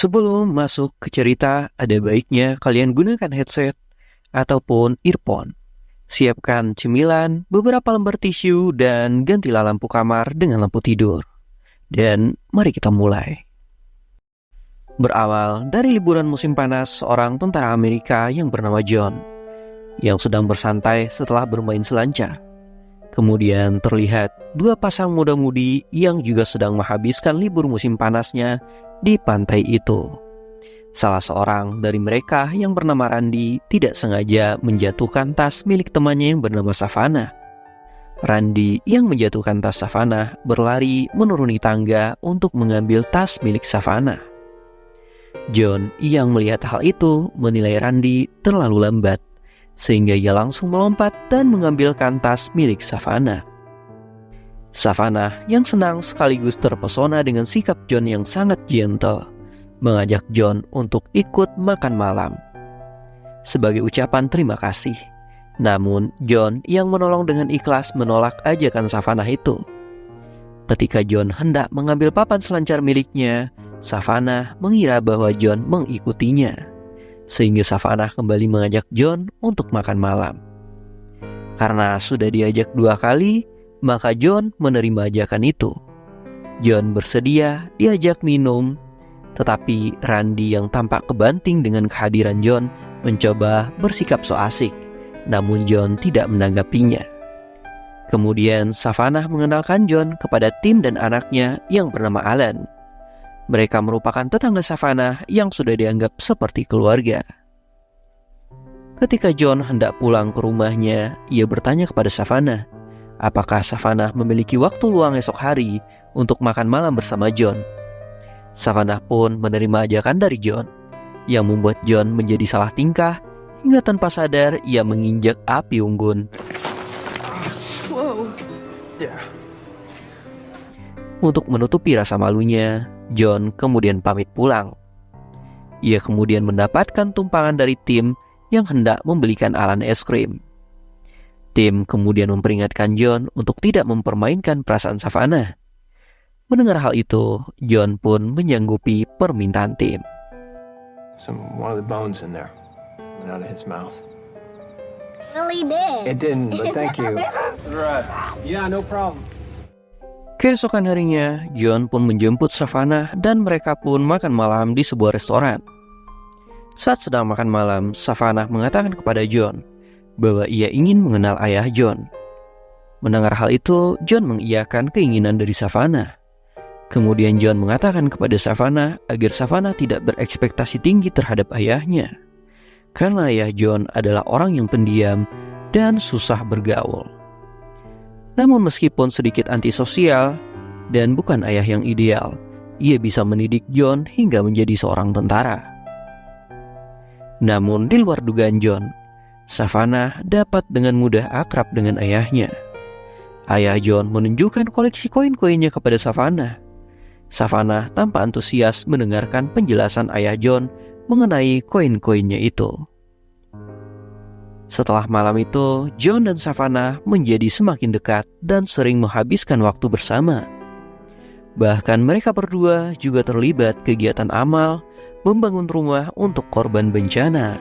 Sebelum masuk ke cerita, ada baiknya kalian gunakan headset ataupun earphone. Siapkan cemilan, beberapa lembar tisu, dan gantilah lampu kamar dengan lampu tidur. Dan mari kita mulai. Berawal dari liburan musim panas seorang tentara Amerika yang bernama John, yang sedang bersantai setelah bermain selancar. Kemudian terlihat dua pasang muda-mudi yang juga sedang menghabiskan libur musim panasnya di pantai itu. Salah seorang dari mereka yang bernama Randy tidak sengaja menjatuhkan tas milik temannya yang bernama Savannah. Randy yang menjatuhkan tas Savannah berlari menuruni tangga untuk mengambil tas milik Savannah. John yang melihat hal itu menilai Randy terlalu lambat, sehingga ia langsung melompat dan mengambilkan tas milik Savannah. Savannah yang senang sekaligus terpesona dengan sikap John yang sangat gentle, mengajak John untuk ikut makan malam sebagai ucapan terima kasih. Namun John yang menolong dengan ikhlas menolak ajakan Savannah itu. Ketika John hendak mengambil papan selancar miliknya, Savannah mengira bahwa John mengikutinya, sehingga Savannah kembali mengajak John untuk makan malam. Karena sudah diajak 2 kali, maka John menerima ajakan itu. John bersedia diajak minum, tetapi Randy yang tampak kebanting dengan kehadiran John mencoba bersikap so asik, namun John tidak menanggapinya. Kemudian Savannah mengenalkan John kepada Tim dan anaknya yang bernama Alan. Mereka merupakan tetangga Savannah yang sudah dianggap seperti keluarga. Ketika John hendak pulang ke rumahnya, ia bertanya kepada Savannah, apakah Savannah memiliki waktu luang esok hari untuk makan malam bersama John. Savannah pun menerima ajakan dari John, yang membuat John menjadi salah tingkah hingga tanpa sadar ia menginjak api unggun. Untuk menutupi rasa malunya, John kemudian pamit pulang. Ia kemudian mendapatkan tumpangan dari Tim yang hendak membelikan Alan es krim. Tim kemudian memperingatkan John untuk tidak mempermainkan perasaan Savannah. Mendengar hal itu, John pun menyanggupi permintaan Tim. One of the bones in there went out of his mouth. Really did. It didn't, but thank you. Right. Yeah, no problem. Keesokan harinya, John pun menjemput Savannah dan mereka pun makan malam di sebuah restoran. Saat sedang makan malam, Savannah mengatakan kepada John bahwa ia ingin mengenal ayah John. Mendengar hal itu, John mengiyakan keinginan dari Savannah. Kemudian John mengatakan kepada Savannah agar Savannah tidak berekspektasi tinggi terhadap ayahnya, karena ayah John adalah orang yang pendiam dan susah bergaul. Namun meskipun sedikit antisosial dan bukan ayah yang ideal, ia bisa mendidik John hingga menjadi seorang tentara. Namun di luar dugaan John, Savannah dapat dengan mudah akrab dengan ayahnya. Ayah John menunjukkan koleksi koin-koinnya kepada Savannah. Savannah tanpa antusias mendengarkan penjelasan ayah John mengenai koin-koinnya itu. Setelah malam itu, John dan Savannah menjadi semakin dekat dan sering menghabiskan waktu bersama. Bahkan mereka berdua juga terlibat kegiatan amal membangun rumah untuk korban bencana.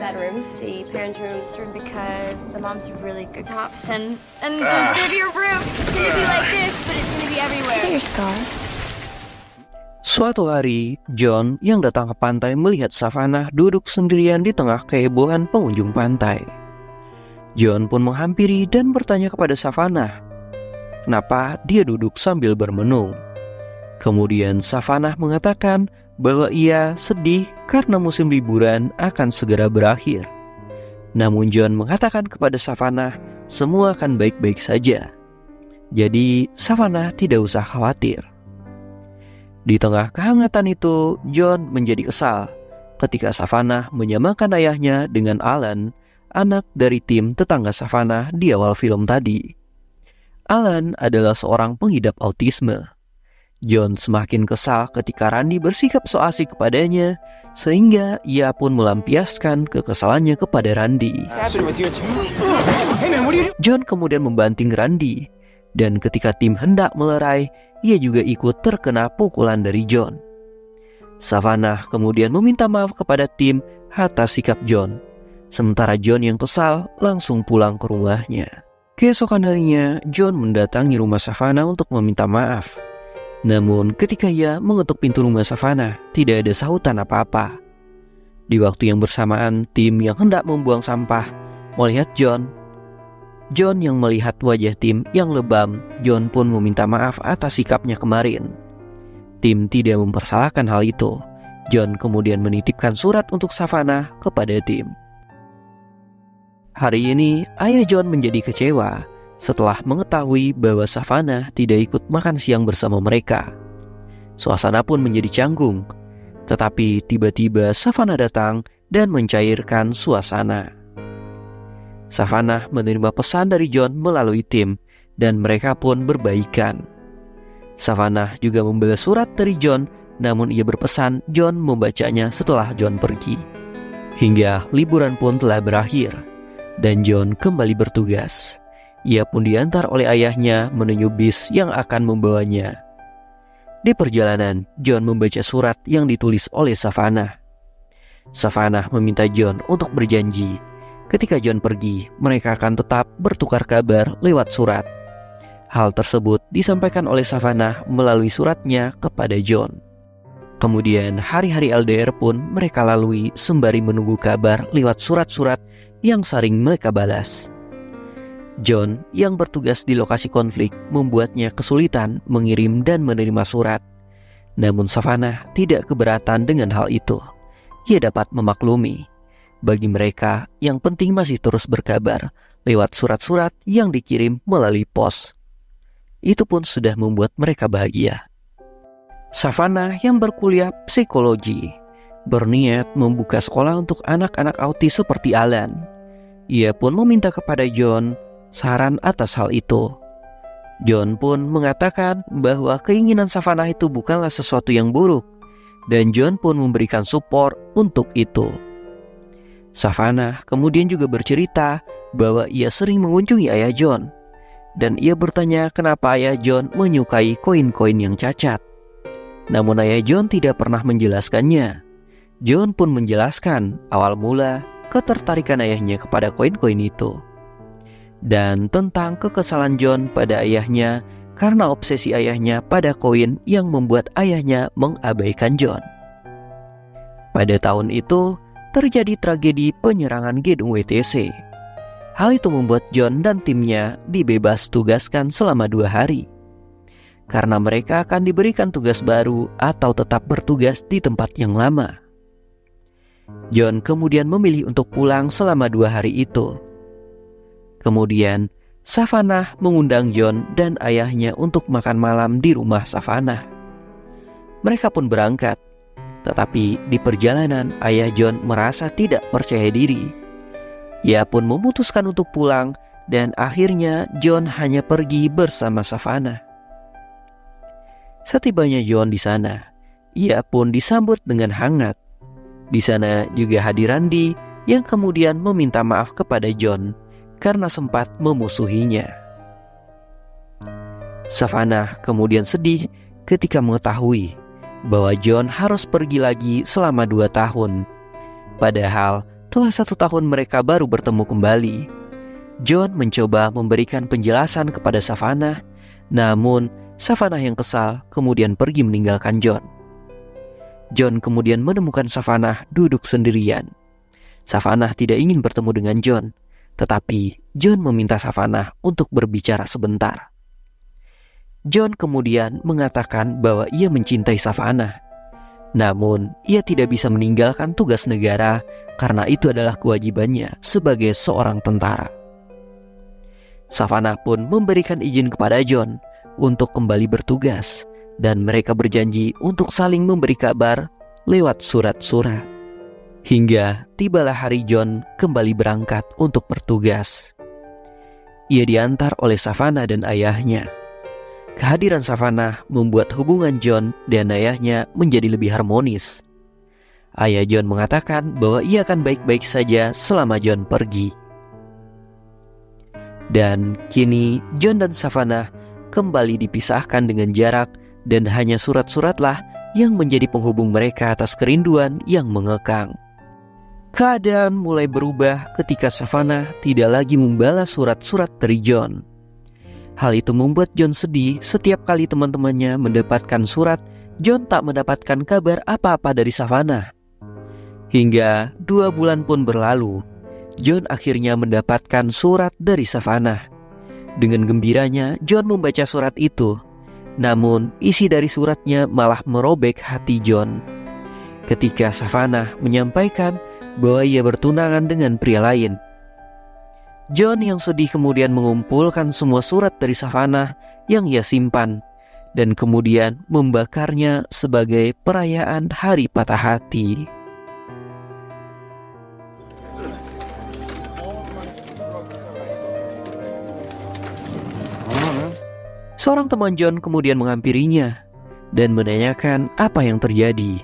Bedrooms, the parents' rooms, because the moms are really good tops, and there's gonna be a room. It's gonna be like this, but it's gonna be everywhere. Your scar. Suatu hari, John yang datang ke pantai melihat Savannah duduk sendirian di tengah kehebohan pengunjung pantai. John pun menghampiri dan bertanya kepada Savannah, kenapa dia duduk sambil bermenung. Kemudian Savannah mengatakan bahwa ia sedih karena musim liburan akan segera berakhir. Namun John mengatakan kepada Savannah, semua akan baik-baik saja. Jadi Savannah tidak usah khawatir. Di tengah kehangatan itu, John menjadi kesal ketika Savannah menyamakan ayahnya dengan Alan, anak dari Tim tetangga Savannah di awal film tadi. Alan adalah seorang pengidap autisme. John semakin kesal ketika Randy bersikap so asik kepadanya, sehingga ia pun melampiaskan kekesalannya kepada Randy. John kemudian membanting Randy, dan ketika Tim hendak melerai, ia juga ikut terkena pukulan dari John. Savannah kemudian meminta maaf kepada Tim atas sikap John. Sementara John yang kesal langsung pulang ke rumahnya. Keesokan harinya, John mendatangi rumah Savannah untuk meminta maaf. Namun ketika ia mengetuk pintu rumah Savannah, tidak ada sahutan apa-apa. Di waktu yang bersamaan, Tim yang hendak membuang sampah melihat John. John yang melihat wajah Tim yang lebam, John pun meminta maaf atas sikapnya kemarin. Tim tidak mempersalahkan hal itu. John kemudian menitipkan surat untuk Savannah kepada Tim. Hari ini, ayah John menjadi kecewa setelah mengetahui bahwa Savannah tidak ikut makan siang bersama mereka. Suasana pun menjadi canggung, tetapi tiba-tiba Savannah datang dan mencairkan suasana. Savannah menerima pesan dari John melalui Tim, dan mereka pun berbaikan. Savannah juga membalas surat dari John, namun ia berpesan John membacanya setelah John pergi. Hingga liburan pun telah berakhir, dan John kembali bertugas. Ia pun diantar oleh ayahnya menuju bis yang akan membawanya. Di perjalanan, John membaca surat yang ditulis oleh Savannah. Savannah meminta John untuk berjanji, ketika John pergi, mereka akan tetap bertukar kabar lewat surat. Hal tersebut disampaikan oleh Savannah melalui suratnya kepada John. Kemudian hari-hari LDR pun mereka lalui sembari menunggu kabar lewat surat-surat yang sering mereka balas. John yang bertugas di lokasi konflik membuatnya kesulitan mengirim dan menerima surat. Namun Savannah tidak keberatan dengan hal itu. Ia dapat memaklumi. Bagi mereka, yang penting masih terus berkabar lewat surat-surat yang dikirim melalui pos. Itu pun sudah membuat mereka bahagia. Savannah yang berkuliah psikologi berniat membuka sekolah untuk anak-anak autis seperti Alan. Ia pun meminta kepada John saran atas hal itu. John pun mengatakan bahwa keinginan Savannah itu bukanlah sesuatu yang buruk, dan John pun memberikan support untuk itu. Savannah kemudian juga bercerita bahwa ia sering mengunjungi ayah John, dan ia bertanya kenapa ayah John menyukai koin-koin yang cacat. Namun ayah John tidak pernah menjelaskannya. John pun menjelaskan awal mula ketertarikan ayahnya kepada koin-koin itu, dan tentang kekesalan John pada ayahnya karena obsesi ayahnya pada koin yang membuat ayahnya mengabaikan John. Pada tahun itu terjadi tragedi penyerangan gedung WTC. Hal itu membuat John dan timnya dibebas tugaskan selama 2 hari, karena mereka akan diberikan tugas baru atau tetap bertugas di tempat yang lama. John kemudian memilih untuk pulang selama 2 hari itu. Kemudian, Savannah mengundang John dan ayahnya untuk makan malam di rumah Savannah. Mereka pun berangkat, tetapi di perjalanan ayah John merasa tidak percaya diri. Ia pun memutuskan untuk pulang, dan akhirnya John hanya pergi bersama Savannah. Setibanya John di sana, ia pun disambut dengan hangat. Di sana juga hadir Randy yang kemudian meminta maaf kepada John karena sempat memusuhinya. Savannah kemudian sedih ketika mengetahui bahwa John harus pergi lagi selama 2 tahun. Padahal telah 1 tahun mereka baru bertemu kembali. John mencoba memberikan penjelasan kepada Savannah, namun Savannah yang kesal kemudian pergi meninggalkan John. John kemudian menemukan Savannah duduk sendirian. Savannah tidak ingin bertemu dengan John, tetapi John meminta Savannah untuk berbicara sebentar. John kemudian mengatakan bahwa ia mencintai Savannah, namun ia tidak bisa meninggalkan tugas negara karena itu adalah kewajibannya sebagai seorang tentara. Savannah pun memberikan izin kepada John untuk kembali bertugas, dan mereka berjanji untuk saling memberi kabar lewat surat-surat. Hingga tibalah hari John kembali berangkat untuk bertugas. Ia diantar oleh Savannah dan ayahnya. Kehadiran Savannah membuat hubungan John dan ayahnya menjadi lebih harmonis. Ayah John mengatakan bahwa ia akan baik-baik saja selama John pergi. Dan kini John dan Savannah kembali dipisahkan dengan jarak, dan hanya surat-suratlah yang menjadi penghubung mereka atas kerinduan yang mengekang. Keadaan mulai berubah ketika Savannah tidak lagi membalas surat-surat dari John. Hal itu membuat John sedih setiap kali teman-temannya mendapatkan surat. John tak mendapatkan kabar apa-apa dari Savannah. Hingga 2 bulan pun berlalu, John akhirnya mendapatkan surat dari Savannah. Dengan gembiranya, John membaca surat itu. Namun, isi dari suratnya malah merobek hati John. Ketika Savannah menyampaikan bahwa ia bertunangan dengan pria lain. John yang sedih kemudian mengumpulkan semua surat dari Savannah yang ia simpan dan kemudian membakarnya sebagai perayaan hari patah hati. Seorang teman John kemudian menghampirinya dan menanyakan apa yang terjadi.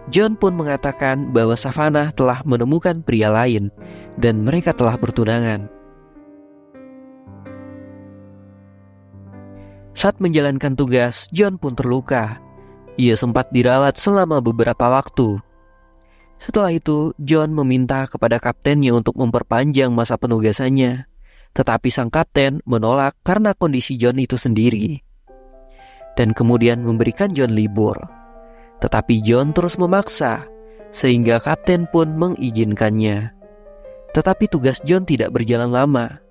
John pun mengatakan bahwa Savannah telah menemukan pria lain dan mereka telah bertunangan. Saat menjalankan tugas, John pun terluka. Ia sempat dirawat selama beberapa waktu. Setelah itu, John meminta kepada kaptennya untuk memperpanjang masa penugasannya. Tetapi sang kapten menolak karena kondisi John itu sendiri. Dan kemudian memberikan John libur. Tetapi John terus memaksa, sehingga kapten pun mengizinkannya. Tetapi tugas John tidak berjalan lama,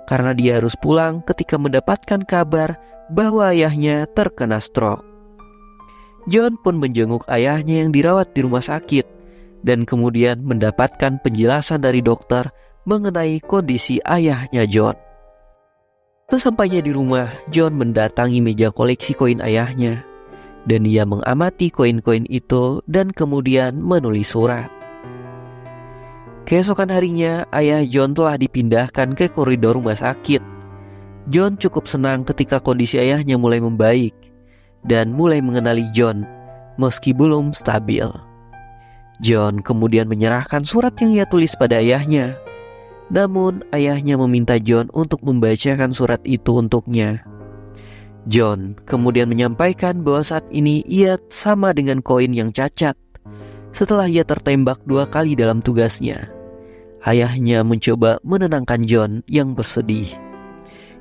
karena dia harus pulang ketika mendapatkan kabar bahwa ayahnya terkena stroke. John pun menjenguk ayahnya yang dirawat di rumah sakit, dan kemudian mendapatkan penjelasan dari dokter mengenai kondisi ayahnya John. Sesampainya di rumah, John mendatangi meja koleksi koin ayahnya, dan ia mengamati koin-koin itu dan kemudian menulis surat. Keesokan harinya, ayah John telah dipindahkan ke koridor rumah sakit. John cukup senang ketika kondisi ayahnya mulai membaik dan mulai mengenali John, meski belum stabil. John kemudian menyerahkan surat yang ia tulis pada ayahnya. Namun ayahnya meminta John untuk membacakan surat itu untuknya. John kemudian menyampaikan bahwa saat ini ia sama dengan koin yang cacat. Setelah ia tertembak 2 kali dalam tugasnya, ayahnya mencoba menenangkan John yang bersedih.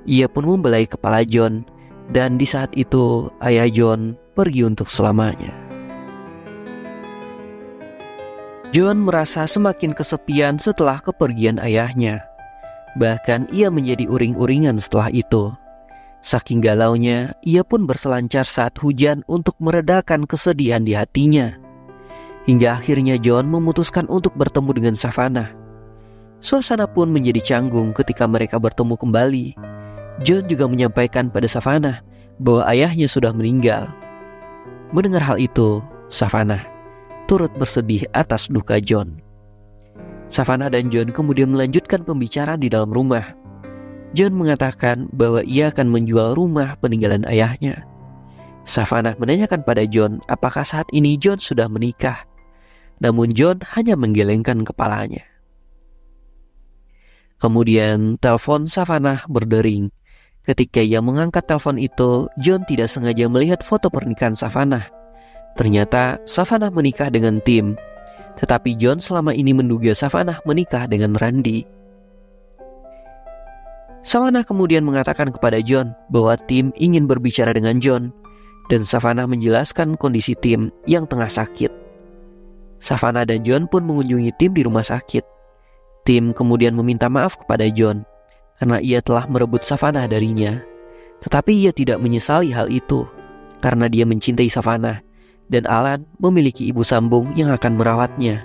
Ia pun membelai kepala John, dan di saat itu ayah John pergi untuk selamanya. John merasa semakin kesepian setelah kepergian ayahnya. Bahkan ia menjadi uring-uringan setelah itu. Saking galaunya, ia pun berselancar saat hujan untuk meredakan kesedihan di hatinya. Hingga akhirnya John memutuskan untuk bertemu dengan Savannah. Suasana pun menjadi canggung ketika mereka bertemu kembali. John juga menyampaikan pada Savannah bahwa ayahnya sudah meninggal. Mendengar hal itu, Savannah turut bersedih atas duka John. Savannah dan John kemudian melanjutkan pembicaraan di dalam rumah. John mengatakan bahwa ia akan menjual rumah peninggalan ayahnya. Savannah menanyakan pada John apakah saat ini John sudah menikah. Namun John hanya menggelengkan kepalanya. Kemudian telepon Savannah berdering. Ketika ia mengangkat telepon itu, John tidak sengaja melihat foto pernikahan Savannah. Ternyata Savannah menikah dengan Tim, tetapi John selama ini menduga Savannah menikah dengan Randy. Savannah kemudian mengatakan kepada John bahwa Tim ingin berbicara dengan John, dan Savannah menjelaskan kondisi Tim yang tengah sakit. Savannah dan John pun mengunjungi Tim di rumah sakit. Tim kemudian meminta maaf kepada John karena ia telah merebut Savannah darinya. Tetapi ia tidak menyesali hal itu karena dia mencintai Savannah, dan Alan memiliki ibu sambung yang akan merawatnya.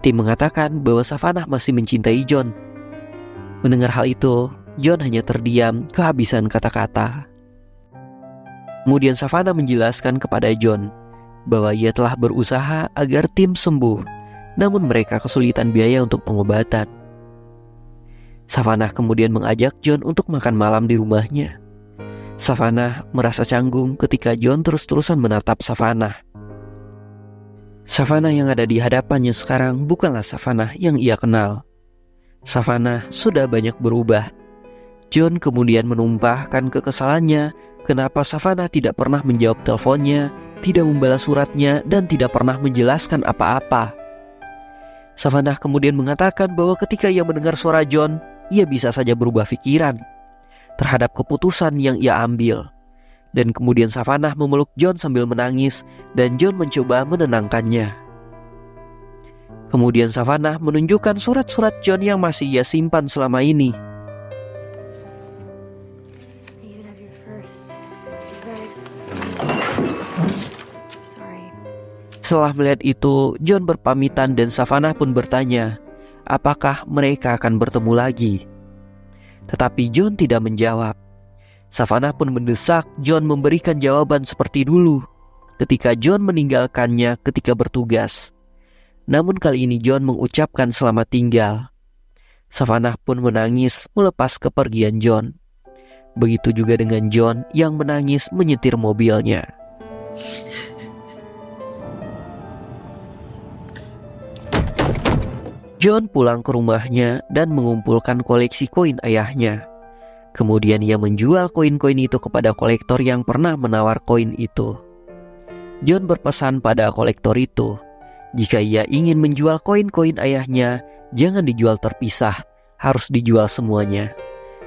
Tim mengatakan bahwa Savannah masih mencintai John. Mendengar hal itu, John hanya terdiam kehabisan kata-kata. Kemudian Savannah menjelaskan kepada John bahwa ia telah berusaha agar Tim sembuh, namun mereka kesulitan biaya untuk pengobatan. Savannah kemudian mengajak John untuk makan malam di rumahnya. Savannah merasa canggung ketika John terus-terusan menatap Savannah. Savannah yang ada di hadapannya sekarang bukanlah Savannah yang ia kenal. Savannah sudah banyak berubah. John kemudian menumpahkan kekesalannya kenapa Savannah tidak pernah menjawab teleponnya tidak membalas suratnya dan tidak pernah menjelaskan apa-apa. Savannah kemudian mengatakan bahwa ketika ia mendengar suara John, ia bisa saja berubah pikiran terhadap keputusan yang ia ambil. Dan kemudian Savannah memeluk John sambil menangis dan John mencoba menenangkannya. Kemudian Savannah menunjukkan surat-surat John yang masih ia simpan selama ini. Setelah melihat itu, John berpamitan dan Savannah pun bertanya, apakah mereka akan bertemu lagi? Tetapi John tidak menjawab. Savannah pun mendesak John memberikan jawaban seperti dulu ketika John meninggalkannya ketika bertugas. Namun kali ini John mengucapkan selamat tinggal. Savannah pun menangis melepas kepergian John. Begitu juga dengan John yang menangis menyetir mobilnya. John pulang ke rumahnya dan mengumpulkan koleksi koin ayahnya. Kemudian ia menjual koin-koin itu kepada kolektor yang pernah menawar koin itu. John berpesan pada kolektor itu, jika ia ingin menjual koin-koin ayahnya, jangan dijual terpisah, harus dijual semuanya.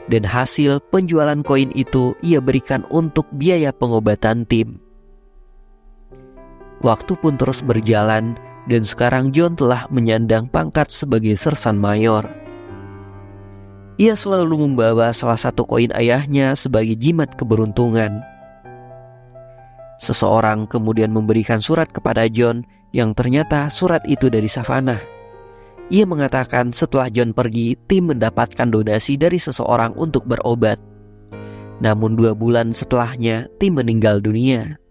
Dan hasil penjualan koin itu ia berikan untuk biaya pengobatan Tim. Waktu pun terus berjalan, dan sekarang John telah menyandang pangkat sebagai sersan mayor. Ia selalu membawa salah satu koin ayahnya sebagai jimat keberuntungan. Seseorang kemudian memberikan surat kepada John yang ternyata surat itu dari Savannah. Ia mengatakan setelah John pergi, Tim mendapatkan donasi dari seseorang untuk berobat. Namun 2 bulan setelahnya, Tim meninggal dunia.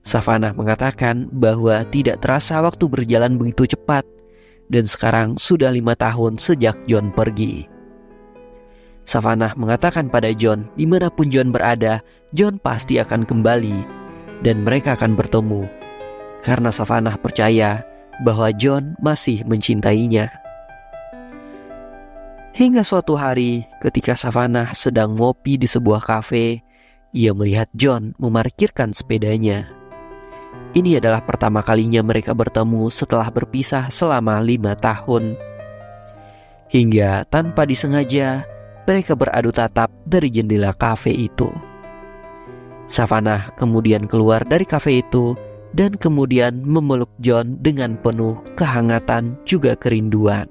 Savannah mengatakan bahwa tidak terasa waktu berjalan begitu cepat, dan sekarang sudah 5 tahun sejak John pergi. Savannah mengatakan pada John, dimanapun John berada, John pasti akan kembali, dan mereka akan bertemu. Karena Savannah percaya bahwa John masih mencintainya. Hingga suatu hari, ketika Savannah sedang ngopi di sebuah kafe, ia melihat John memarkirkan sepedanya. Ini adalah pertama kalinya mereka bertemu setelah berpisah selama 5 tahun. Hingga tanpa disengaja, mereka beradu tatap dari jendela kafe itu. Savannah kemudian keluar dari kafe itu dan kemudian memeluk John dengan penuh kehangatan juga kerinduan.